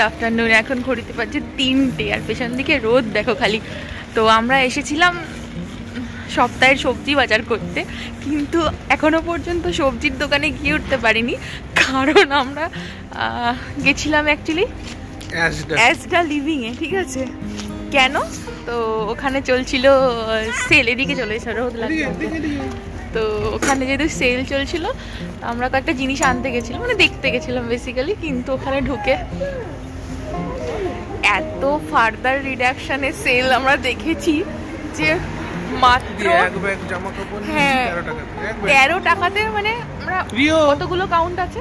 Afternoon. এখন ঘড়িতে পাচ্ছে 3টে, আর পেছন দিকে রোদ দেখো খালি। তো আমরা এসেছিলাম সপ্তাহের সবজি বাজার করতে, কিন্তু এখনো পর্যন্ত সবজির দোকানে গিয়ে উঠতে পারিনি, কারণ আমরা গেছিলাম অ্যাকচুয়ালি অ্যাজডা লিভিংয়ে, ঠিক আছে? কেন? তো ওখানে চলছিল সেল, এদিকে চলে এসে রোদ লাগছে, তো ওখানে যেহেতু সেল চলছিল আমরা কয়েকটা জিনিস আনতে গেছিলাম, মানে দেখতে গেছিলাম বেসিক্যালি। কিন্তু ওখানে ঢুকে এত ফার্দার রিডাকশনের সেল আমরা দেখেছি যে মাত্র 13 টাকাতে, মানে আমরা কতগুলো কাউন্ট আছে,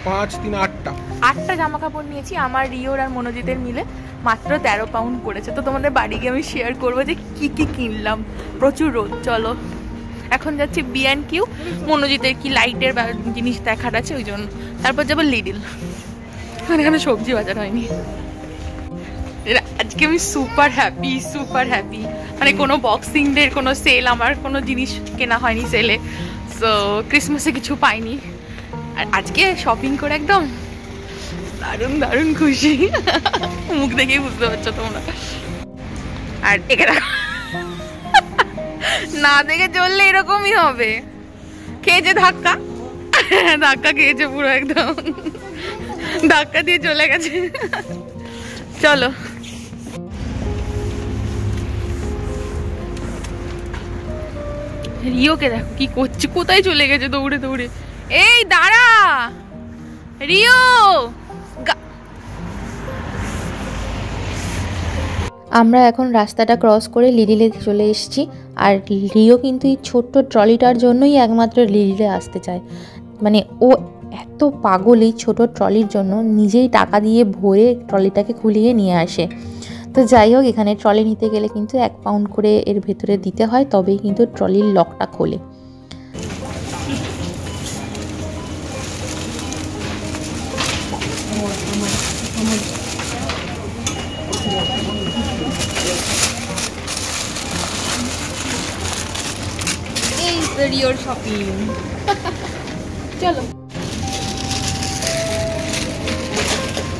5 3 8টা জামা কাপড় নিয়েছি আমার, রিওর আর মনোজিতের মিলে মাত্র 13 পাউন্ড পড়েছে। তো তোমাদের বাড়ি গিয়ে আমি শেয়ার করবো যে কি কি কিনলাম। প্রচুর রোদ। চলো এখন যাচ্ছি B&Q, মনোজিতের কি লাইটের জিনিস দেখার আছে ওই জন্য। তারপর যাবো লিডল, এখানে সবজি বাজার হয়নি। আজকে আমি সুপার হ্যাপি, মানে কোনো বক্সিং ডের কোনো সেল, আমার কোনো জিনিস কেনা হয়নি সেলে, সো ক্রিসমাসে কিছু পাইনি, আর আজকে শপিং করে একদম দারুণ খুশি। মুখ দেখেই বুঝতে পারছো তোমরা। আর এখানে না দেখে চললে এরকমই হবে। খেয়েছে ধাক্কা খেয়েছে পুরো, একদম ধাক্কা দিয়ে চলে গেছে। চলো রিওকে দেখো কি করছে, কোথায় চলে গেছে দৌড়ে দৌড়ে। এই দাঁড়া রিও। আমরা এখন রাস্তাটা ক্রস করে লিডলে চলে এসেছি, আর রিও কিন্তু এই ছোট্ট ট্রলিটার জন্যই একমাত্র লিডলে আসতে চায়। মানে ও এত পাগল এই ছোট ট্রলির জন্য, নিজেই টাকা দিয়ে ভরে ট্রলিটাকে খুলিয়ে নিয়ে আসে। তো যাই হোক, এখানে ট্রলি নিতে গেলে কিন্তু 1 পাউন্ড করে এর ভেতরে দিতে হয়, তবেই কিন্তু ট্রলির লকটা খোলে। রিওর শপিং। চলো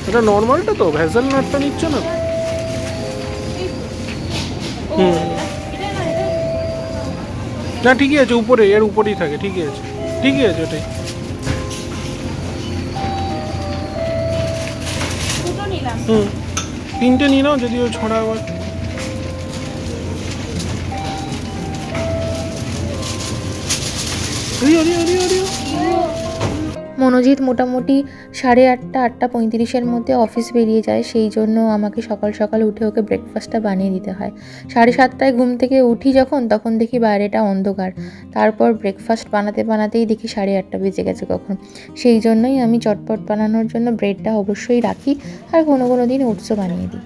এটা নরমালটা তো, ভেজাল নাটটা নিচ্ছ না? না ঠিকই আছে, উপরে এর উপরেই থাকে, ঠিকই আছে ওটাই। হুম 3টে নিয়ে নাও, যদিও ছড়া আবার। মনোজিৎ মোটামুটি 8:30 8:35-এর মধ্যে অফিস বেরিয়ে যায়, সেই জন্য আমাকে সকাল সকাল উঠে ওকে ব্রেকফাস্টটা বানিয়ে দিতে হয়। 7:30টায় ঘুম থেকে উঠি তখন দেখি বাইরেটা অন্ধকার, তারপর ব্রেকফাস্ট বানাতেই দেখি 8:30 বেজে গেছে কখন। সেই জন্যই আমি চটপট বানানোর জন্য ব্রেডটা অবশ্যই রাখি, আর কোনো দিন ওটসও বানিয়ে দিই।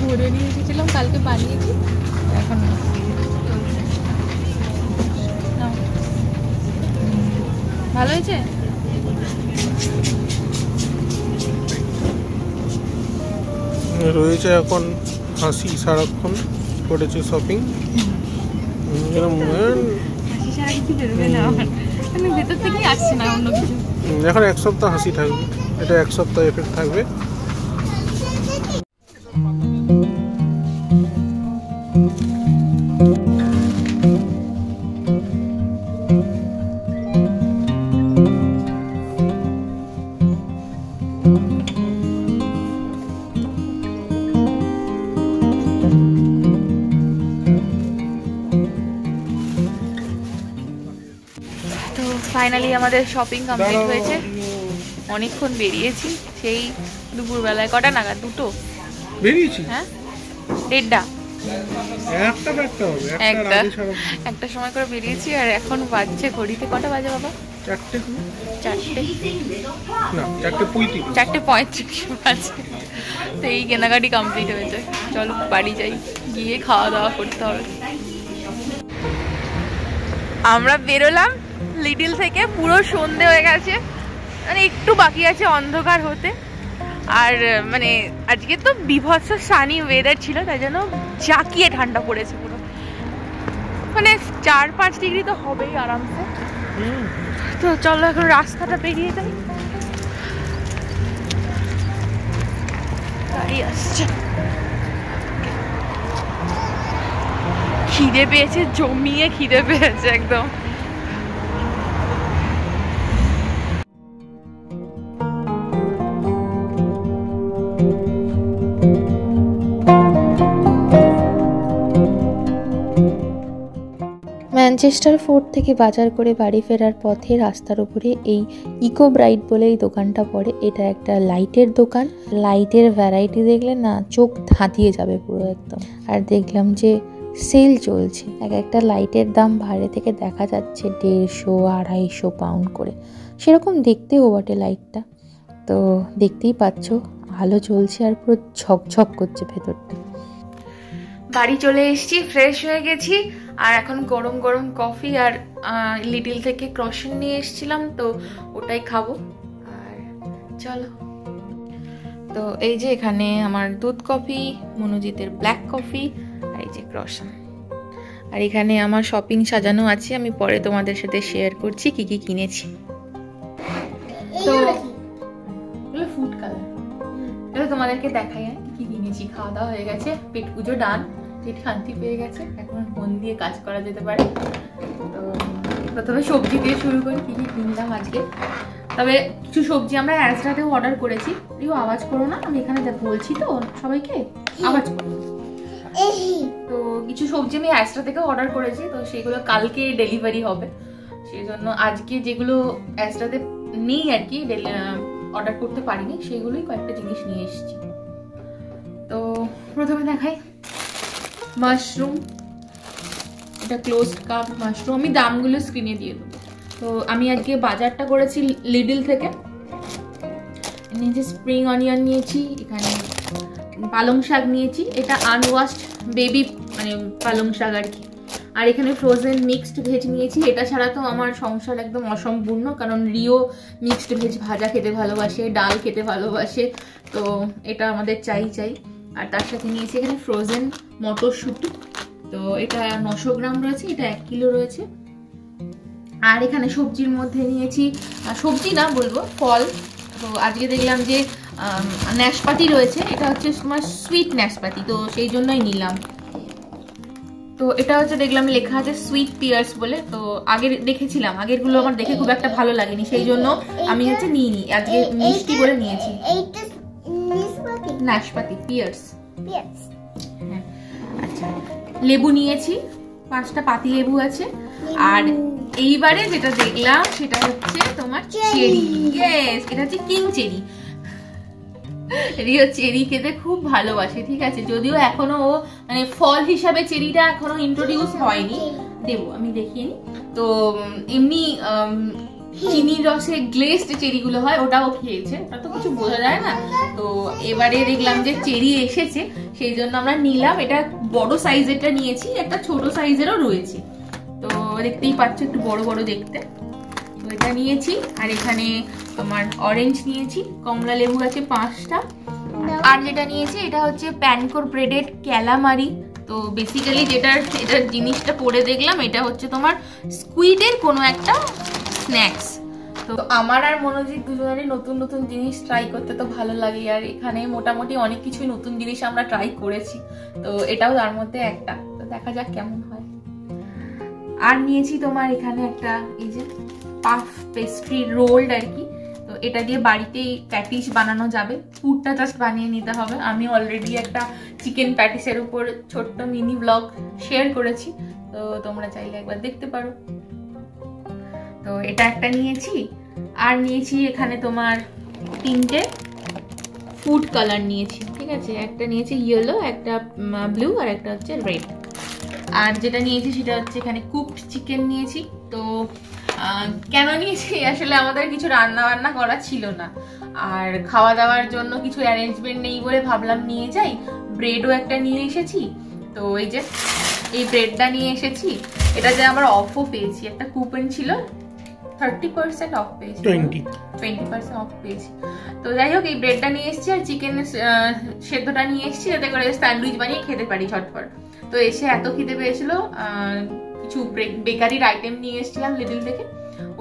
ভরে নিয়ে এসেছিলাম, কালকে বানিয়েছি, এখন ভালো হয়েছে। রয়েছে এখন হাসি, সারাক্ষণ করেছে শপিং। হাসি ছাড়া কিছু বেরোবে না। ভেতর থেকেই আসছে না অন্য কিছু। এখন 1 সপ্তাহ হাসি থাকবে, এটা 1 সপ্তাহ এফেক্ট থাকবে। তো ফাইনালি আমাদের শপিং কমপ্লিট হয়েছে। অনেকক্ষণ বেরিয়েছি, সেই দুপুরবেলায়। কটা নাগাদ? 2টো বেরিয়েছি। হ্যাঁ, 1:30 একটা একটা সময় করে বেরিয়েছি। আর এখন বাজছে ঘড়িতে কটা বাজে বাবা? 4:35 বাজে। তো এই কেনাকাটি কমপ্লিট হয়েছে। চলো বাড়ি যাই, গিয়ে খাওয়া দাওয়া করতে হবে। আমরা বেরোলাম লিটল থেকে, পুরো সন্ধে হয়ে গেছে, মানে একটু বাকি আছে অন্ধকার হতে। আর মানে আজকে তো বিভৎস সানি ওয়েদার ছিল, তাই জন্য জাকিয়ে ঠান্ডা পড়েছে পুরো, মানে 4-5 ডিগ্রি তো হবেই আরামসে। তো চলো এখন রাস্তাটা পেরিয়ে যাই। গাড়ি আসছে। খিদে পেয়েছে, জমিয়ে খিদে পেয়েছে একদম। ম্যানচেস্টার ফোর্ট থেকে বাজার করে বাড়ি ফেরার পথে রাস্তার উপরে এই ইকো ব্রাইট বলে এই দোকানটা পড়ে। এটা একটা লাইটের দোকান। লাইটের ভ্যারাইটি দেখলে না চোখ ধাঁধিয়ে যাবে পুরো একদম। আর দেখলাম যে সেল চলছে, একটা লাইটের দাম বাইরে থেকে দেখা যাচ্ছে 150-250 পাউন্ড করে। সেরকম দেখতেও বটে লাইটটা। তো দেখতেই পাচ্ছ আলো জ্বলছে আর পুরো ঝকঝক করছে ভেতরটা। বাড়ি চলে এসেছি, ফ্রেশ হয়ে গেছি। আর এখন গরম গরম কফি আর লিটল থেকে ক্রসেন্ট নিয়ে এসেছিলাম, তো ওটাই খাবো। আর চলো, তো এই যে এখানে আমার দুধ কফি, মনোজিতের ব্ল্যাক কফি, আর এই যে ক্রসেন্ট। আর এখানে আমার শপিং সাজানো আছে, আমি পরে তোমাদের সাথে শেয়ার করছি কি কি কিনেছি। তো এগুলো ফুড কালার, এগুলো তোমাদেরকে দেখাই কি কিনেছি। খাওয়া দাওয়া হয়ে গেছে, পেট পুজো ডান, পেট শান্তি পেয়ে গেছে, এখন মন দিয়ে কাজ করা যেতে পারে। তো প্রথমে সবজি দিয়ে শুরু করি, কি কি কিনলাম আজকে। তবে কিছু সবজি আমরা অ্যাসরাতেও অর্ডার করেছি। প্রিয় আওয়াজ করো না, আমি এখানে বলছি তো সবাইকে, আওয়াজ করো। তো কিছু সবজি আমি অ্যাসরা থেকেও অর্ডার করেছি, তো সেগুলো কালকে ডেলিভারি হবে। সেই জন্য আজকে যেগুলো অ্যাসরাতে নেই আর কি, অর্ডার করতে পারিনি, সেগুলোই কয়েকটা জিনিস নিয়ে এসেছি। তো প্রথমে দেখাই মাশরুম। এটা ক্লোজড কাপ মাশরুম, আমি দামগুলো স্ক্রিনে দিয়ে দেবো। তো আমি আজকে বাজারটা করেছি লিডল থেকে। নিয়েছি স্প্রিং অনিয়ন নিয়েছি, এখানে পালং শাক নিয়েছি, এটা আনওয়াশড বেবি মানে পালং শাক আর কি। আর এখানে ফ্রোজেন মিক্সড ভেজ নিয়েছি। এটা ছাড়া তো আমার সংসার একদম অসম্পূর্ণ, কারণ রিও মিক্সড ভেজ ভাজা খেতে ভালোবাসে, ডাল খেতে ভালোবাসে, তো এটা আমাদের চাই। আর তার সাথে নিয়েছি এখানে ফ্রোজেন মটরশুঁটি, তো এটা 900 গ্রাম রয়েছে, এটা 1 কিলো রয়েছে। আর এখানে সবজির মধ্যে নিয়েছি, সবজি না বলবো, ফল। তো আজকে দেখলাম যে নাশপাতি রয়েছে, এটা হচ্ছে তোমার সুইট নাশপাতি, তো সেই জন্যই নিলাম। তো এটা হচ্ছে দেখলাম লেখা আছে সুইট পিয়ার্স বলে, তো আগে দেখেছিলাম, আগেরগুলো আমার দেখে খুব একটা ভালো লাগেনি, সেই জন্য আমি হচ্ছে নিইনি, আজকে মিষ্টি বলে নিয়েছি। নাশপাতি পিয়ার্স। হ্যাঁ, আচ্ছা। লেবু নিয়েছি, 5টা পাতি লেবু আছে। আর এইবারে যেটা দেখলাম সেটা হচ্ছে তোমার চেরি। ইয়েস, এটা হচ্ছে কিং চেরি। রিও চেরি খেতে খুব ভালোবাসে, ঠিক আছে, যদিও এখনো ও মানে ফল হিসাবে চেরিটা এখনো ইন্ট্রোডিউস হয়নি, দেবো আমি দেখিনি। তো এমনি চিনির রসে গ্লেজড চেরিগুলো হয়, ওটাও খেয়েছে, ওটা তো কিছু বোঝা যায় না। তো এবারে দেখলাম যে চেরি এসেছে, সেই জন্য আমরা নিলাম। এটা বড় সাইজেরটা নিয়েছি, একটা ছোট সাইজেরও রয়েছে, তো দেখতেই পাচ্ছ একটু বড় বড় দেখতে। তো এটা নিয়েছি। আর এখানে তোমার অরেঞ্জ নিয়েছি, কমলা লেবু আছে 5টা। আর যেটা নিয়েছি এটা হচ্ছে প্যানকোর ব্রেডেড ক্যালামারি। তো বেসিক্যালি এটার জিনিসটা পড়ে দেখলাম, এটা হচ্ছে তোমার স্কুইডের কোনো একটা স্ন্যাক্স। তো আমার আর মনোজিৎ দুজনেরই নতুন নতুন জিনিস ট্রাই করতে তো ভালো লাগে, আর এখানে মোটামুটি অনেক কিছুই নতুন জিনিস আমরা ট্রাই করেছি, তো এটাও তার মধ্যে একটা। তো দেখা যাক কেমন হয়। আর নিয়েছি তোমার এখানে একটা এই যে পাফ পেস্ট্রি রোল্ড আর কি। তো এটা দিয়ে বাড়িতেই প্যাটিস বানানো যাবে, পুরটা জাস্ট বানিয়ে নিতে হবে। আমি অলরেডি একটা চিকেন প্যাটিসের উপর ছোট্ট মিনি ব্লগ শেয়ার করেছি, তো তোমরা চাইলে একবার দেখতে পারো। তো এটা একটা নিয়েছি। আর নিয়েছি এখানে তোমার 3টে ফুড কালার নিয়েছি, ঠিক আছে। একটা নিয়েছি ইয়েলো, একটা ব্লু, আর একটা হচ্ছে রেড। আর যেটা নিয়েছি সেটা হচ্ছে এখানে কুকড চিকেন নিয়েছি। তো কেন নিয়েছি, আসলে আমাদের কিছু রান্না বান্না করা ছিল না, আর খাওয়া দাওয়ার জন্য কিছু অ্যারেঞ্জমেন্ট নেই বলে ভাবলাম নিয়ে যাই। ব্রেডও একটা নিয়ে এসেছি। তো এই যে এই ব্রেডটা নিয়ে এসেছি, এটা যে আমরা অফও পেয়েছি, একটা কুপন ছিল 30% অফ পেয়েছি, 20% অফ পেয়েছি। তো যাই হোক, এই ব্রেডটা নিয়ে এসেছি আর চিকেন সেদ্ধটা নিয়ে এসেছি, যাতে করে স্যান্ডউইচ বানিয়ে খেতে পারি ঝটপট। তো এসে এত খিদে পেয়েছিল, কিছু বেকারির আইটেম নিয়ে এসেছিলাম লিটল থেকে,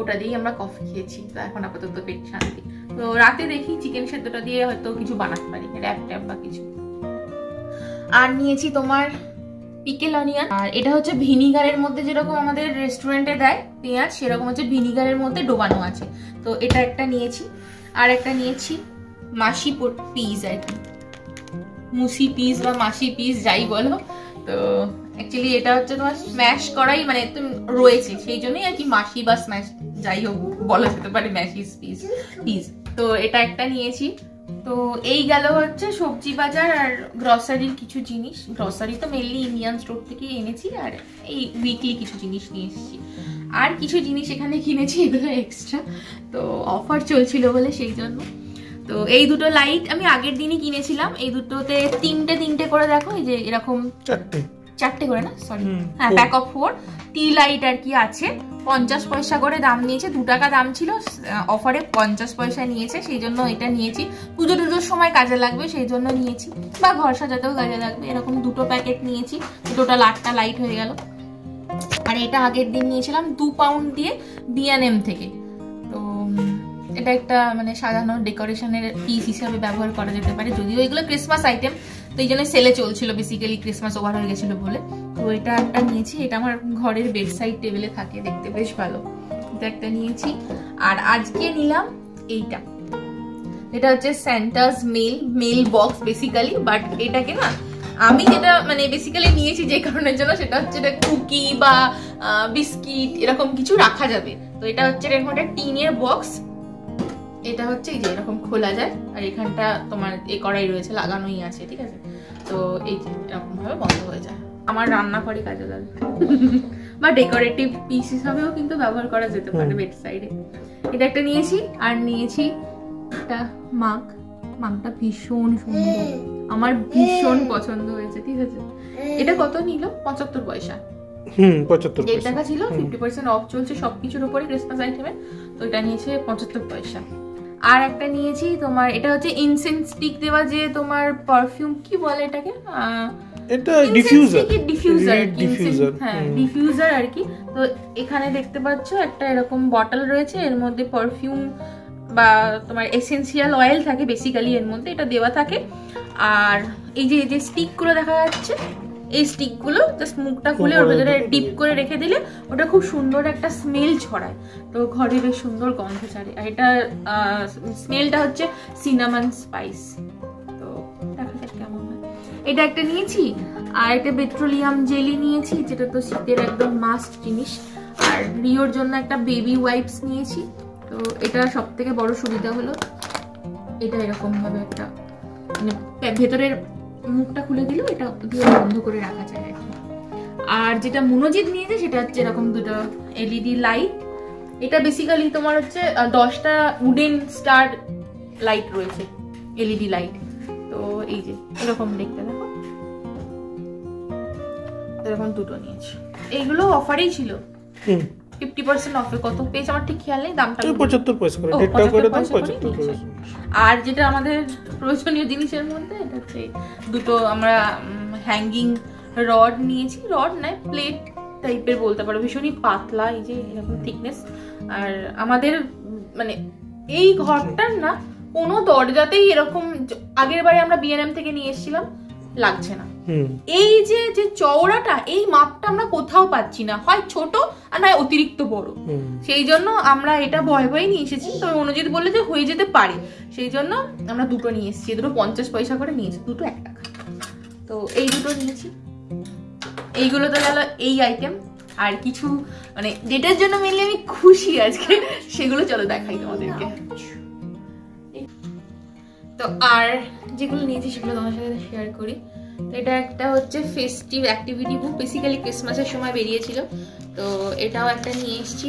ওটা দিয়েই আমরা কফি খেয়েছি। তো এখন আপাতত পেট শান্তি। তো রাতে দেখি চিকেন সেদ্ধটা দিয়ে হয়তো কিছু বানাতে পারি, র্যাপ ট্যাপ বা কিছু। আর নিয়েছি তোমার পিকেল অনিয়ন, আর এটা হচ্ছে ভিনিগারের মধ্যে, যেরকম আমাদের রেস্টুরেন্টে দেয় পেঁয়াজ, সেরকম হচ্ছে ভিনিগারের মধ্যে ডোবানো আছে। তো এটা একটা নিয়েছি। আর একটা নিয়েছি মাসি পিস আর কি, মুসি পিস বা মাসি পিস যাই বলো। তো অ্যাকচুয়ালি এটা হচ্ছে তোমার স্ম্যাশ করাই, মানে তুমি রয়েছে, সেই জন্যই আর কি মাসি বা স্ম্যাশ যাই হোক বলা যেতে পারে, ম্যাশি পিস। তো এটা একটা নিয়েছি। তো এই গেল হচ্ছে সবজি বাজার আর গ্রসারির কিছু জিনিস। গ্রসারি তো মেনলি ইন্ডিয়ান স্টোর থেকে এনেছি, আর এই উইকলি কিছু জিনিস নিয়ে এসেছি। আর কিছু জিনিস এখানে কিনেছি, এগুলো এক্সট্রা, তো অফার চলছিল বলে সেই জন্য। তো এই দুটো লাইট আমি আগের দিনই কিনেছিলাম। এই দুটোতে তিনটে করে, দেখো এই যে এরকম চারটে করে না, সরি হ্যাঁ, প্যাক অফ 4 টি লাইট আর কি আছে। 50 পয়সা করে দাম নিয়েছে, 2 টাকা দাম ছিল, অফারে 50 পয়সা নিয়েছে, সেই জন্য এটা নিয়েছি। পুজো টুজোর সময় কাজে লাগবে সেই জন্য নিয়েছি, বা ঘর সাজাতেও কাজে লাগবে। এরকম 2টো প্যাকেট নিয়েছি, টোটাল 8টা লাইট হয়ে গেল। আর এটা আগের দিন নিয়েছিলাম 2 পাউন্ড দিয়ে B&M থেকে। তো এটা একটা মানে সাজানো ডেকোরেশনের পিস হিসাবে ব্যবহার করা যেতে পারে, যদিও এগুলো ক্রিসমাস আইটেম, তো এই জন্য সেলে চলছিল, বেসিক্যালি ক্রিসমাস ওভার হয়ে গেছিল বলে। তো এটা একটা নিয়েছি, এটা আমার ঘরের বেডসাইড টেবিলে থাকে, দেখতে বেশ ভালো। এটা একটা নিয়েছি। আর আজকে নিলাম এইটা, এটা হচ্ছে স্যান্টাস মেল বক্স বেসিক্যালি, বাট এটাকে না আমি যেটা মানে বেসিক্যালি নিয়েছি যে কারণের জন্য, সেটা হচ্ছে এটা কুকি বা বিস্কিট এরকম কিছু রাখা যাবে। তো এটা হচ্ছে এরকম একটা টিনের বক্স। এটা হচ্ছে এই যে এরকম খোলা যায়, আর এখানটা তোমার এ করাই রয়েছে, লাগানোই আছে, ঠিক আছে। তো এই যে এরকম ভাবে বন্ধ হয়ে যায়, আমার রান্না করে কাজে লাগে, বা ডেকোরেটিভ পিস হিসাবেও কিন্তু ব্যবহার করা যেতে পারে বেড সাইডে। এটা একটা নিয়েছি। আর নিয়েছি একটা মাগটা ভীষণ সুন্দর, আমার ভীষণ পছন্দ হয়েছে, ঠিক আছে। এটা কত নিল? 75 পয়সা। 75 টাকা ছিল, 50% অফ চলছে সবকিছুর উপরে ক্রিসমাস আইটেমে। তো এটা নিয়েছে 75 পয়সা। আর একটা নিয়েছি তোমার, এটা হচ্ছে ইনসেন্স স্টিক দেওয়া, যে তোমার পারফিউম কি বলে এটাকে, এটা ডিফিউজার হ্যাঁ ডিফিউজার আর কি। তো এখানে দেখতে পাচ্ছ একটা এরকম বটল রয়েছে, এর মধ্যে পারফিউম বা তোমার এসেন্সিয়াল অয়েল থাকে বেসিক্যালি এর মধ্যে, এটা দেওয়া থাকে। আর এই যে স্টিক গুলো দেখা যাচ্ছে, এই স্টিক গুলো জাস্ট মুখটা খুলে ওর ভেতরে ডিপ করে রেখে দিলে ওটা খুব সুন্দর একটা স্মেল ছড়ায়, তো ঘরে বেশ সুন্দর গন্ধ ছাড়ে। আর এটা স্মেলটা হচ্ছে সিনামন স্পাইস। তো দেখা যাক কেমন হয়। এটা একটা নিয়েছি। আর একটা পেট্রোলিয়াম জেলি নিয়েছি, যেটা তো শীতের একদম মাস্ট জিনিস। আর রিওর জন্য একটা বেবি ওয়াইপস নিয়েছি। তো এটা সব থেকে বড় সুবিধা হলো এটা এরকম ভাবে একটা মানে ভেতরের মুখটা খুলে দিলেও এটা দিয়ে বন্ধ করে রাখা যায় আর কি। আর যেটা মনোজিৎ নিয়েছে সেটা হচ্ছে এরকম দুটো এলইডি লাইট। এটা বেসিক্যালি তোমার হচ্ছে 10টা উডেন স্টার লাইট রয়েছে, এলইডি লাইট। তো এই যে এরকম দেখতে দেখো, এরকম দুটো নিয়েছি। এইগুলো অফারেই ছিল, 50% অফে। কত পেয়েছে আমার ঠিক খেয়াল নেই, দামটা 75 পয়সা করে, 1.5 টাকা করে দাম, 75 পয়সা। আর যেটা আমাদের প্রয়োজনীয় জিনিসের মধ্যে এটা হচ্ছে দুটো আমরা হ্যাঙ্গিং রড নিয়েছি, রড নয় প্লেট টাইপের বলতে পারো, ভীষণই পাতলা, এই যে এরকম থিকনেস। আর আমাদের মানে এই ঘরটার না কোনো দরজাতেই এরকম, আগের বারে আমরা বিএনএম থেকে নিয়ে এসেছিলাম, লাগছে না। এই যে যে চওড়াটা, এই মাপটা আমরা কোথাও পাচ্ছি না, হয় ছোট আর নয় অতিরিক্ত বড়। সেই জন্য আমরা এটা ভয় ভয়ে নিয়ে এসেছি। তবে অনুজিৎ বললে যে হয়ে যেতে পারে, সেই জন্য আমরা দুটো নিয়ে এসেছি। দুটো 50 পয়সা করে নিয়েছি, দুটো 1 টাকা। তো এই দুটো নিয়েছি। এইগুলো তো গেল এই আইটেম। আর কিছু মানে যেটার জন্য মেনলি আমি খুশি আজকে, সেগুলো চলো দেখাই তোমাদেরকে। তো আর যেগুলো নিয়েছি সেগুলো তোমার সাথে শেয়ার করি। তো এটা একটা হচ্ছে ফেস্টিভ অ্যাক্টিভিটি বুক, বেসিক্যালি ক্রিসমাসের সময় বেরিয়েছিল। তো এটাও একটা নিয়ে এসেছি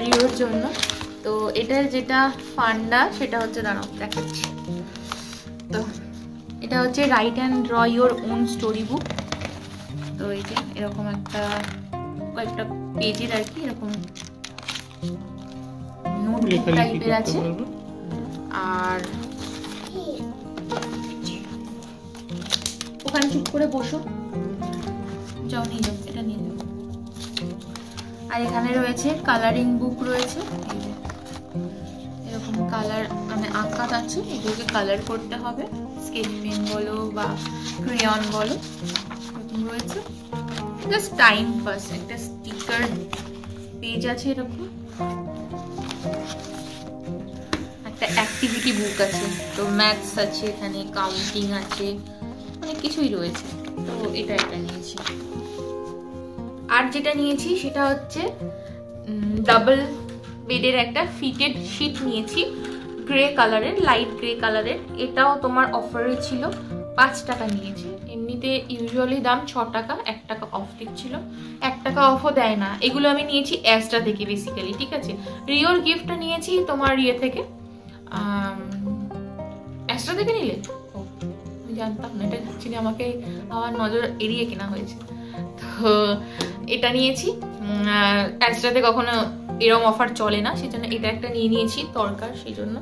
রিওর জন্য। তো এটার যেটা ফান্ডা সেটা হচ্ছে, দাঁড়াও দেখাচ্ছি। তো এটা হচ্ছে right and draw your own story book. তো এই যে এরকম একটা কয়েকটা পেজের আর কি এরকম নোটবুক টাইপের আছে। আর ওখানে চুপ করে বসো, যাও নিয়ে যাও, এটা নিয়ে যাও। আর এখানে রয়েছে কালারিং বুক রয়েছে, এরকম কালার মানে আঁকা আছে, এগুলোকে কালার করতে হবে, স্কেচ পেন বলো বা ক্রেয়ন বলো, এরকম রয়েছে। Just time pass. একটা স্টিকার পেজ আছে এরকম, একটা অ্যাক্টিভিটি বুক আছে, তো ম্যাথস আছে এখানে, কাউন্টিং আছে, অনেক কিছুই রয়েছে। তো এটা একটা নিয়েছি। আর যেটা নিয়েছি সেটা হচ্ছে ডাবল বেডের একটা ফিটেড শিট নিয়েছি, গ্রে কালারের, লাইট গ্রে কালারের। এটাও তোমার অফারে ছিল, 5 টাকা নিয়েছে। এমনিতে ইউজুয়ালি দাম 6 টাকা, 1 টাকা অফ দিচ্ছিল, 1 টাকা অফও দেয় না। এগুলো আমি নিয়েছি অ্যাস্ট্রা থেকে বেসিক্যালি, ঠিক আছে। রিওর গিফটটা নিয়েছি তোমার ইয়ে থেকে, অ্যাস্ট্রা থেকে নিলে জানতাম না, এটা অ্যাকচুয়ালি আমাকে আমার নজর এড়িয়ে কেনা হয়েছে। তো এটা নিয়েছি, অ্যাস্ট্রাতে কখনো এরকম অফার চলে না, সেই জন্য এটা একটা নিয়ে নিয়েছি দরকার সেই জন্য।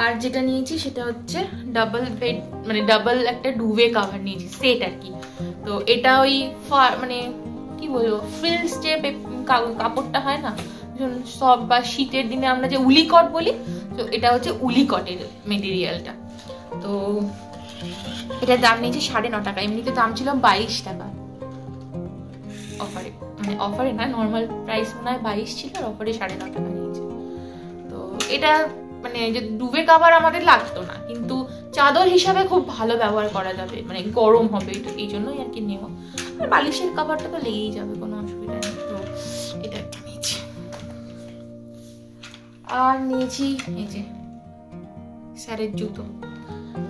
আর যেটা নিয়েছি সেটা হচ্ছে ডাবল বেড মানে ডাবল একটা ডুভে কাভার নিয়েছি, সেট আর কি। তো এটা ওই মানে কি বলবো ফ্রিলস যে কাপড়টা হয় না সব, বা শীতের দিনে আমরা যে উলি কট বলি, তো এটা হচ্ছে উলি কটের মেটেরিয়ালটা। তো এটার দাম নিয়েছে 9.5 টাকা, এমনিতে দাম ছিল 22 টাকা অফারে, মানে অফারে না, নর্মাল প্রাইস মনে হয় 22 ছিল, আর অফারে 9.5 টাকা নিয়েছে। তো এটা মানে যে ডুবে কাভার আমাদের লাগতো না, কিন্তু চাদর হিসাবে খুব ভালো ব্যবহার করা যাবে, মানে গরম হবে এই জন্যই আর কি নেওয়া। আর বালিশের কাভারটা তো লেগেই যাবে, কোনো অসুবিধা নেই। তো এটা একটা নিয়েছি। আর নিয়েছি এই যে স্যারের জুতো।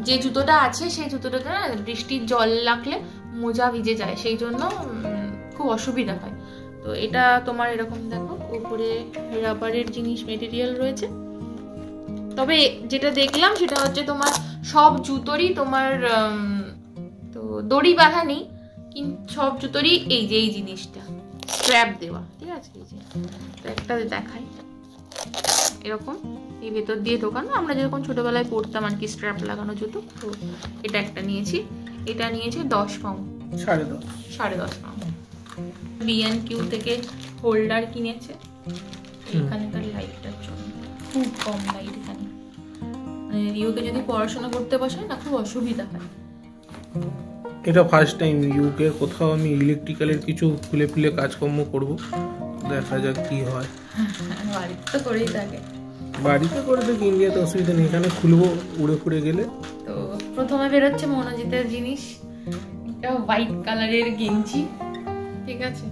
যে জুতোটা আছে সেই জুতোটাতে না বৃষ্টির জল লাগলে মোজা ভিজে যায়, সেই জন্য খুব অসুবিধা হয়। তো এটা তোমার এরকম দেখো, উপরে রাবারের জিনিস মেটেরিয়াল রয়েছে। তবে যেটা দেখলাম সেটা হচ্ছে তোমার সব জুতোরই তোমার তো দড়ি বাঁধা নেই, কিন্তু সব জুতোরই এই যে এই জিনিসটা স্ট্র্যাপ দেওয়া, ঠিক আছে। এই যে তো একটা দেখাই, এরকম এই ভেতর দিয়ে ঢোকানো, আমরা যেরকম ছোটবেলায় পড়তাম আর কি, স্ট্র্যাপ লাগানো জুতো। তো এটা একটা নিয়েছি। এটা নিয়েছে 10 পাউন্ড, 10.5 পাউন্ড। B&Q থেকে হোল্ডার কিনেছে এখানকার লাইটটার জন্য, খুব কম লাইট এখানে, মানে রিওকে যদি পড়াশোনা করতে বসায় না খুব অসুবিধা হয়। এটা ফার্স্ট টাইম ইউকে কোথাও আমি ইলেকট্রিক্যালের কিছু খুলে খুলে কাজকর্ম করব, দেখা যাক কি হয়। বাড়িতে তো করেই থাকে, বাড়িতে করে থাকি, ইন্ডিয়াতে অসুবিধা নেই, এখানে খুলবো উড়ে ফুড়ে গেলে। তো প্রথমে বেরোচ্ছে মনোজিতের জিনিস, একটা হোয়াইট কালারের গেঞ্জি, ঠিক আছে।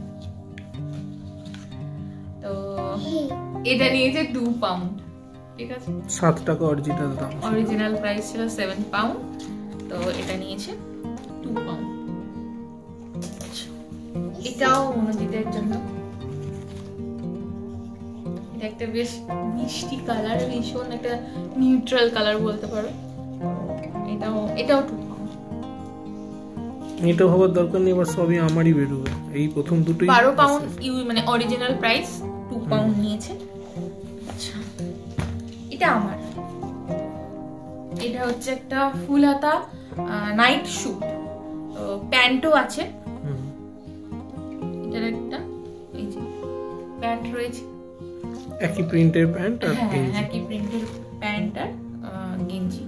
তো এটা নিয়েছে 2 পাউন্ড, ঠিক আছে। 7 টাকা অরিজিনাল দাম, অরিজিনাল প্রাইস ছিল 7 পাউন্ড। তো এটা নিয়েছে 2 পাউন্ড। এটাও মনোজিতের জন্য, এটা একটা বেশ মিষ্টি কালার, ভীষণ একটা নিউট্রাল কালার বলতে পারো। এটাও 2 পাউন্ড। এটা হবার দরকার নেই, এবার সবই আমারই বেরোবে, এই প্রথম দুটোই 12 পাউন্ড মানে অরিজিনাল প্রাইস, 2 পাউন্ড নিয়েছে। আচ্ছা এটা আমার, এটা হচ্ছে একটা ফুল হাতা নাইট স্যুট, তো প্যান্টও আছে। এটার একটা এই যে প্যান্ট রয়েছে, একই প্রিন্টের প্যান্ট আর হ্যাঁ গেঞ্জি। একই প্রিন্টের প্যান্ট আর গেঞ্জি।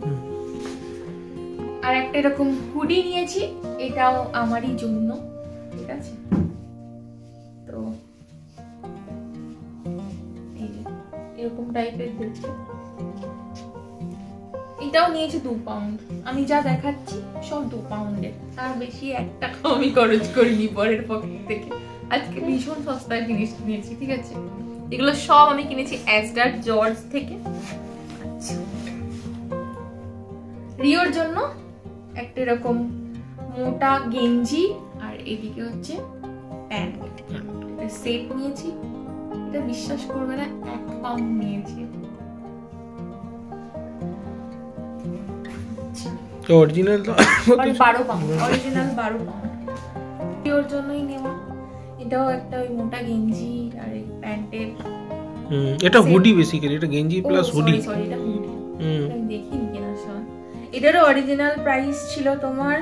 আর একটা এরকম হুডি নিয়েছি, এটাও আমারই জন্য, ঠিক আছে। তো এই যে এরকম টাইপের দেখতে, এটাও নিয়েছি 2 পাউন্ড। আমি যা দেখাচ্ছি সব 2 পাউন্ডের, তার বেশি 1 টাকা আমি খরচ করিনি পরের পকেট থেকে। আজকে ভীষণ সস্তায় জিনিস কিনেছি, ঠিক আছে। এগুলো সব আমি কিনেছি অ্যাসডার জর্জ থেকে। আচ্ছা, রিওর জন্য একটা এরকম মোটা গেঞ্জি আর এদিকে হচ্ছে প্যান্ট, এটা সেট নিয়েছি। এটা বিশ্বাস করবে না, 1 পাউন্ড নিয়েছি। অরিজিনাল তো 12 পাউন্ড, অরিজিনাল 12 পাউন্ড। রিওর জন্যই নেওয়া। এটাও একটা ওই মোটা গেঞ্জি আর এই প্যান্টের। এটা হুডি বেসিক্যালি, এটা গেঞ্জি প্লাস হুডি। সরি এটা হুডি। আমি দেখিনি কেনার সময়। এটারও অরিজিনাল প্রাইস ছিল তোমার,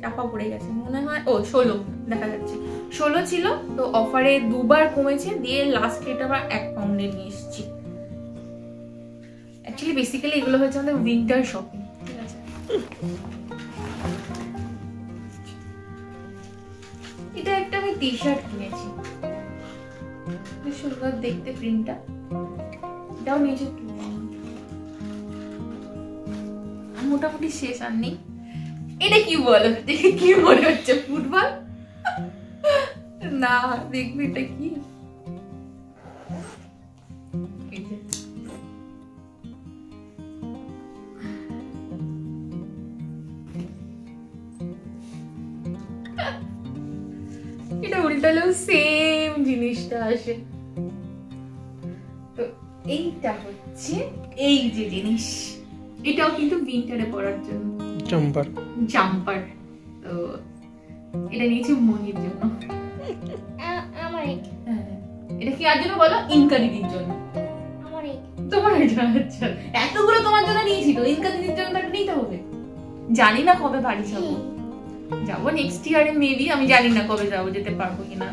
চাপা পড়ে গেছে মনে হয়, 16 দেখা যাচ্ছে, 16 ছিল। তো অফারে 2 বার কমেছে, দিয়ে লাস্ট এটা আবার 1 পাউন্ডে নিয়ে এসেছি। অ্যাকচুয়ালি বেসিক্যালি এগুলো হচ্ছে আমাদের উইন্টার শপিং, ঠিক আছে। এটা একটা আমি টি শার্ট কিনেছি, বেশ সুন্দর দেখতে প্রিন্টটা। এটাও নিয়েছি 2 পাউন্ড। মোটামুটি শেষ আর নেই। এটা কি বলো, দেখে কি মনে হচ্ছে ফুটবল? না দেখবি এটা কি, এটা উল্টালেও সেম জিনিসটা আসে। তো এইটা হচ্ছে এই যে জিনিস, এটাও কিন্তু উইন্টারে পরার জন্য জাম্পার। তো এটা নিয়েছি মনির জন্য। এটা কি আর জন্য বলো? ইনকা দিদির জন্য। তোমার জন্য? আচ্ছা, এতগুলো তোমার জন্য নিয়েছি, তো ইনকা দিদির জন্য তো নিতে হবে। জানি না কবে বাড়ি যাবো, যাবো নেক্সট ইয়ারে মেবি, আমি জানি না কবে যাবো, যেতে পারবো কিনা।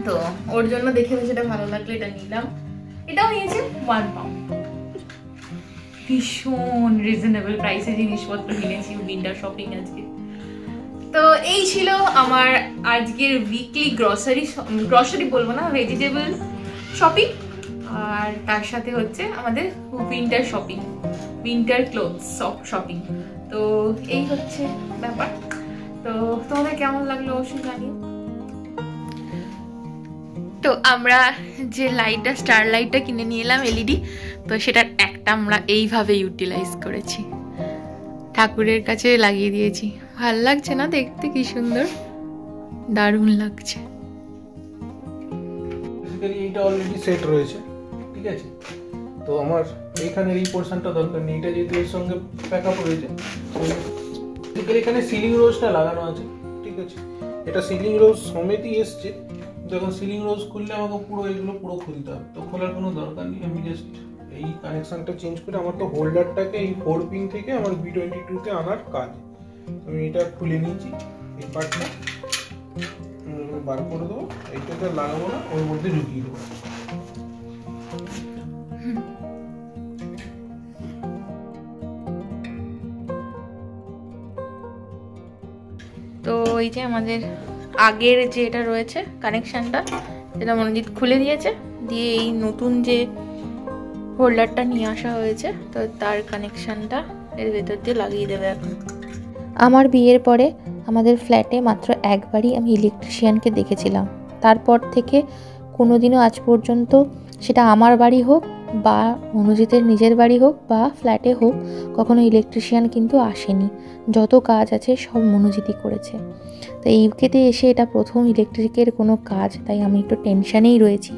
তো ওর জন্য দেখে সেটা ভালো লাগলো, এটা নিলাম। এটাও নিয়েছি 1 পাউন্ড। ভীষণ রিজনেবল প্রাইসে জিনিসপত্র কিনেছি উইন্টার শপিং আজকে। তো এই ছিল আমার আজকের উইকলি গ্রসারি বলবো না, ভেজিটেবল শপিং। আর তার সাথে হচ্ছে আমাদের winter shopping, winter clothes shopping. তো এই হচ্ছে ব্যাপার। তো তোমাদের কেমন লাগলো অবশ্যই জানিও। তো আমরা যে লাইটটা, স্টার লাইটটা কিনে নিয়ে এলাম এলইডি, তো সেটার একটা আমরা এইভাবে ইউটিলাইজ করেছি, ঠাকুরের কাছে লাগিয়ে দিয়েছি। ভাল লাগছে না দেখতে? কি সুন্দর, দারুণ লাগছে। বেসিক্যালি এটা অলরেডি সেট রয়েছে, ঠিক আছে। তো আমার এইখানের এই পোরশনটা দরকার নেই, এটা যেহেতু এর সঙ্গে প্যাকআপ রয়েছে। বেসিক্যালি এখানে সিলিং রোজটা লাগানো আছে, ঠিক আছে। এটা সিলিং রোজ সমেতই এসছে। যখন সিলিং রোজ খুললে আমাকে পুরো এগুলো পুরো খুলতে হবে, তো খোলার কোনো দরকার নেই। আমি জাস্ট এই কানেকশনটা চেঞ্জ করে, আমার তো হোল্ডারটাকে এই 4 পিন থেকে আমার B22-তে আনার কাজ। আমি এটা খুলে নিয়েছি, এই পার্টটা বার করে দেবো। এইটাতে লাগাবো না, ওর মধ্যে ঢুকিয়ে দেবো। তো এই যে আমাদের আগের যে এটা রয়েছে কানেকশনটা, যেটা মনোজিৎ খুলে দিয়েছে, দিয়ে এই নতুন যে হোল্ডারটা নিয়ে আসা হয়েছে, তো তার কানেকশনটা এর ভেতর দিয়ে লাগিয়ে দেবে এখন। আমার বিয়ের পরে আমাদের ফ্ল্যাটে মাত্র একবারই আমি ইলেকট্রিশিয়ানকে দেখেছিলাম। তারপর থেকে কোনোদিনও আজ পর্যন্ত, সেটা আমার বাড়ি হোক বা মনোজিতের নিজের বাড়ি হোক বা ফ্ল্যাটে হোক, কখনো ইলেকট্রিশিয়ান কিন্তু আসেনি। যত কাজ আছে সব মনোজিতই করেছে। তো এই ইউকেতে এসে এটা প্রথম ইলেকট্রিকের কোনো কাজ, তাই আমি একটু টেনশানেই রয়েছি।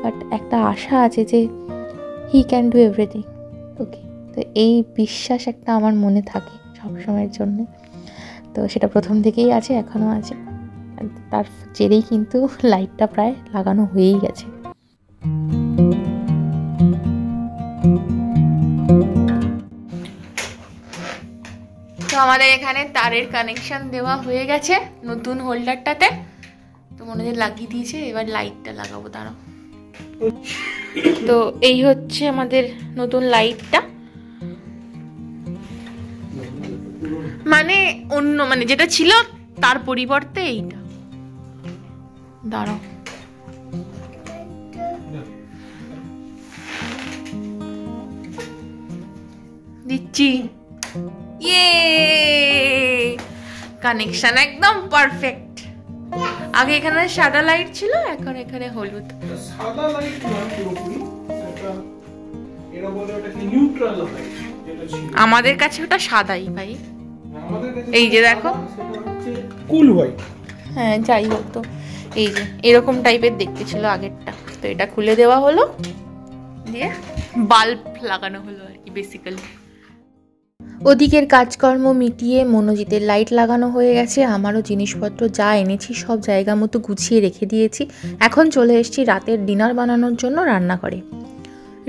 বাট একটা আশা আছে যে হি ক্যান ডু এভরিথিং। ওকে, তো এই বিশ্বাস একটা আমার মনে থাকে সবসময়ের জন্য। তো সেটা প্রথম থেকেই আছে, এখনও আছে। তার জেরেই কিন্তু লাইটটা প্রায় লাগানো হয়েই গেছে। তো আমাদের এখানে তারের কানেকশন দেওয়া হয়ে গেছে নতুন হোল্ডারটাতে। তো মনোজিৎ লাগিয়ে দিয়েছে, এবার লাইটটা লাগাবো। দাঁড়াও, তো এই হচ্ছে আমাদের নতুন লাইটটা, মানে অন্য মানে যেটা ছিল তার পরিবর্তে এইটা। দাঁড়াও, দিচ্ছি। ইয়ে, কানেকশন একদম পারফেক্ট। আগে এখানে সাদা লাইট ছিল, এখন এখানে হলুদ। সাদা লাইট না পুরোপুরি, এটা এরা বলে ওটা কি নিউট্রাল লাইট যেটা ছিল। আমাদের কাছে ওটা সাদাই ভাই, আমাদের কাছে এই যে দেখো, সেটা হচ্ছে কুল হোয়াইট। হ্যাঁ যাই হোক, তো এই যে এরকম টাইপের দেখতে ছিল আগেরটা, তো এটা খুলে দেওয়া হলো, দিয়ে বাল্ব লাগানো হলো আর কি বেসিক্যালি। ওদিকের কাজকর্ম মিটিয়ে মনোজিতের লাইট লাগানো হয়ে গেছে, আমারও জিনিসপত্র যা এনেছি সব জায়গা মতো গুছিয়ে রেখে দিয়েছি। এখন চলে এসেছি রাতের ডিনার বানানোর জন্য রান্নাঘরে।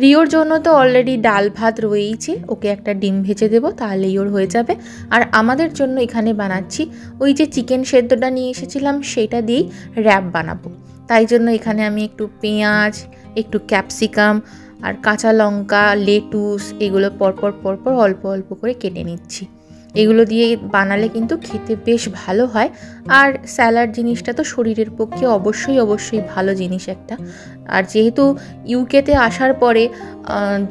রিওর জন্য তো অলরেডি ডাল ভাত রয়েইছে, ওকে একটা ডিম ভেজে দেবো, তাহলেই ওর হয়ে যাবে। আর আমাদের জন্য এখানে বানাচ্ছি ওই যে চিকেন সেদ্ধটা নিয়ে এসেছিলাম, সেটা দিয়েই র্যাপ বানাবো। তাই জন্য এখানে আমি একটু পেঁয়াজ, একটু ক্যাপসিকাম আর কাঁচা লঙ্কা, লেটুস এগুলো পরপর অল্প অল্প করে কেটে নিচ্ছি। এগুলো দিয়ে বানালে কিন্তু খেতে বেশ ভালো হয়। আর স্যালাড জিনিসটা তো শরীরের পক্ষে অবশ্যই ভালো জিনিস একটা। আর যেহেতু ইউকেতে আসার পরে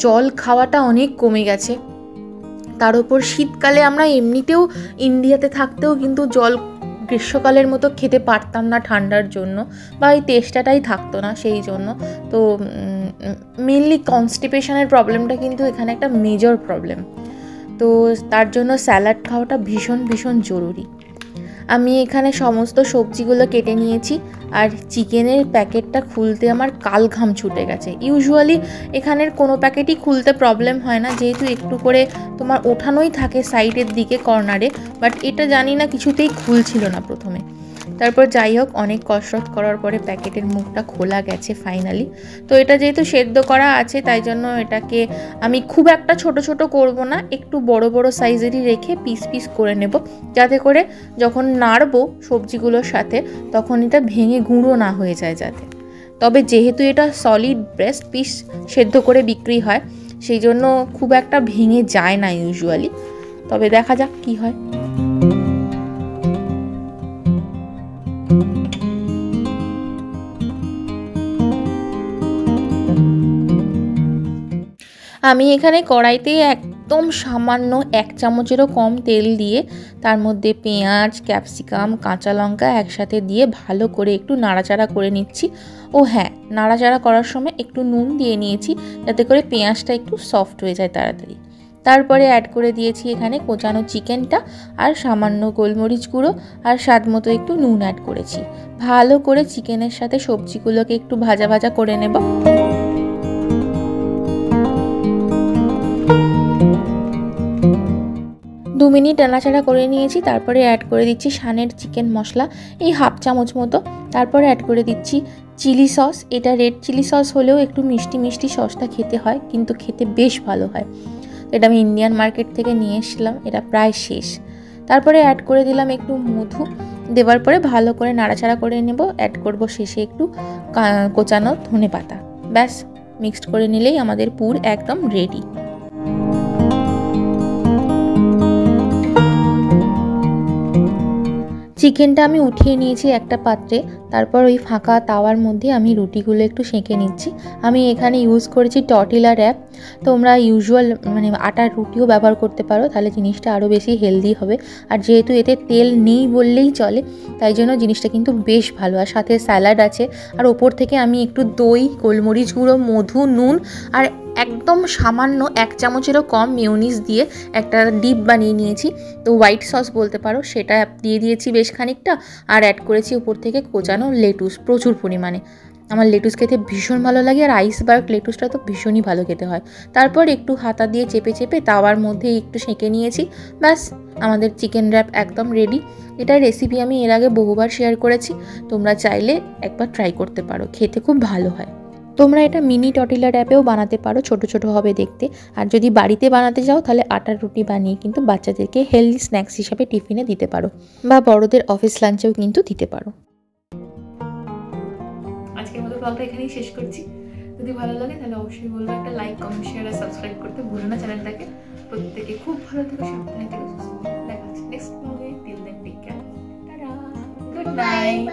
জল খাওয়াটা অনেক কমে গেছে, তার উপর শীতকালে আমরা এমনিতেও ইন্ডিয়াতে থাকতেও কিন্তু জল গ্রীষ্মকালের মতো খেতে পারতাম না ঠান্ডার জন্য, বা এই তেষ্টাটাই থাকতো না সেই জন্য। তো মেনলি কনস্টিপেশনের প্রবলেমটা কিন্তু এখানে একটা মেজর প্রবলেম। তো তার জন্য স্যালাড খাওয়াটা ভীষণ জরুরি। আমি এখানে সমস্ত সবজিগুলো কেটে নিয়েছি, আর চিকেনের প্যাকেটটা খুলতে আমার কাল ঘাম ছুটে গেছে। ইউজুয়ালি এখানের কোনো প্যাকেটই খুলতে প্রবলেম হয় না, যেহেতু একটু করে তোমার ওঠানোই থাকে সাইডের দিকে কর্নারে, বাট এটা জানি না কিছুতেই খুলছিল না প্রথমে। তারপর যাই হোক, অনেক কসরত করার পরে প্যাকেটের মুখটা খোলা গেছে ফাইনালি। তো এটা যেহেতু সেদ্ধ করা আছে, তাই জন্য এটাকে আমি খুব একটা ছোট করব না, একটু বড় সাইজেরই রেখে পিস করে নেব, যাতে করে যখন নাড়বো সবজিগুলোর সাথে তখন এটা ভেঙে গুঁড়ো না হয়ে যায় যাতে। তবে যেহেতু এটা সলিড ব্রেস্ট পিস সেদ্ধ করে বিক্রি হয়, সেই জন্য খুব একটা ভেঙে যায় না ইউজুয়ালি। তবে দেখা যাক কি হয়। আমি এখানে কড়াইতে একদম সামান্য 1 চামচেরও কম তেল দিয়ে তার মধ্যে পেঁয়াজ, ক্যাপসিকাম, কাঁচা লঙ্কা একসাথে দিয়ে ভালো করে একটু নাড়াচাড়া করে নিচ্ছি। ও হ্যাঁ, নাড়াচাড়া করার সময় একটু নুন দিয়ে নিয়েছি, যাতে করে পেঁয়াজটা একটু সফট হয়ে যায় তাড়াতাড়ি। তারপরে অ্যাড করে দিয়েছি এখানে কোচানো চিকেনটা, আর সামান্য গোলমরিচ গুঁড়ো আর স্বাদ মতো একটু নুন অ্যাড করেছি। ভালো করে চিকেনের সাথে সবজিগুলোকে একটু ভাজা করে নেব। 2 মিনিট নাড়াচাড়া করে নিয়েছি। তারপরে অ্যাড করে দিচ্ছি সানের চিকেন মশলা, এই 1/2 চামচ মতো। তারপরে অ্যাড করে দিচ্ছি চিলি সস। এটা রেড চিলি সস হলেও একটু মিষ্টি সসটা খেতে হয়, কিন্তু খেতে বেশ ভালো হয়। এটা আমি ইন্ডিয়ান মার্কেট থেকে নিয়ে এসেছিলাম, এটা প্রায় শেষ। তারপরে অ্যাড করে দিলাম একটু মধু, দেওয়ার পরে ভালো করে নাড়াচাড়া করে নেব। অ্যাড করব শেষে একটু কোচানো ধনেপাতা। ব্যাস, মিক্সড করে নিলেই আমাদের পুর একদম রেডি। চিকেনটা আমি উঠিয়ে নিয়েছি একটা পাত্রে। তারপর ওই ফাঁকা তাওয়ার মধ্যে আমি রুটিগুলো একটু সেঁকে নিচ্ছি। আমি এখানে ইউজ করেছি টর্টিলা র্যাপ। তোমরা ইউজুয়াল মানে আটার রুটিও ব্যবহার করতে পারো, তাহলে জিনিসটা আরও বেশি হেলদি হবে। আর যেহেতু এতে তেল নেই বললেই চলে, তাই জন্য জিনিসটা কিন্তু বেশ ভালো। আর সাথে স্যালাড আছে, আর ওপর থেকে আমি একটু দই, গোলমরিচ গুঁড়ো, মধু, নুন আর একদম সামান্য 1 চামচেরও কম মেয়োনিজ দিয়ে একটা ডিপ বানিয়ে নিয়েছি। তো হোয়াইট সস বলতে পারো, সেটা দিয়ে দিয়েছি বেশ খানিকটা। আর অ্যাড করেছি উপর থেকে কোচানো লেটুস প্রচুর পরিমাণে। আমার লেটুস খেতে ভীষণ ভালো লাগে, আর আইসবার্গ লেটুসটা তো ভীষণই ভালো খেতে হয়। তারপর একটু হাতা দিয়ে চেপে তাওয়ার মধ্যে একটু সেঁকে নিয়েছি। ব্যাস, আমাদের চিকেন র্যাপ একদম রেডি। এটার রেসিপি আমি এর আগে বহুবার শেয়ার করেছি, তোমরা চাইলে একবার ট্রাই করতে পারো, খেতে খুব ভালো হয়। তোমরা এটা মিনি টর্টিলা র্যাপেও বানাতে পারো, ছোট হবে দেখতে। আর যদি বাড়িতে বানাতে যাও, তাহলে আটার রুটি বানিয়ে কিন্তু বাচ্চাদেরকে হেলদি স্ন্যাক্স হিসাবে টিফিনে দিতে পারো, বা বড়দের অফিস লাঞ্চেও কিন্তু দিতে পারো। আজকের মতো ব্লগটা এখানেই শেষ করছি। যদি ভালো লাগে তাহলে অবশ্যই বলবো একটা লাইক, কমেন্ট, শেয়ার আর সাবস্ক্রাইব করতে ভুলো না চ্যানেলটাকে। প্রত্যেকে খুব ভালো থেকো, সাবধানে থেকো, সুস্থ থেকো। দেখা হচ্ছে নেক্সট ব্লগে। Till then take care, tata, good night.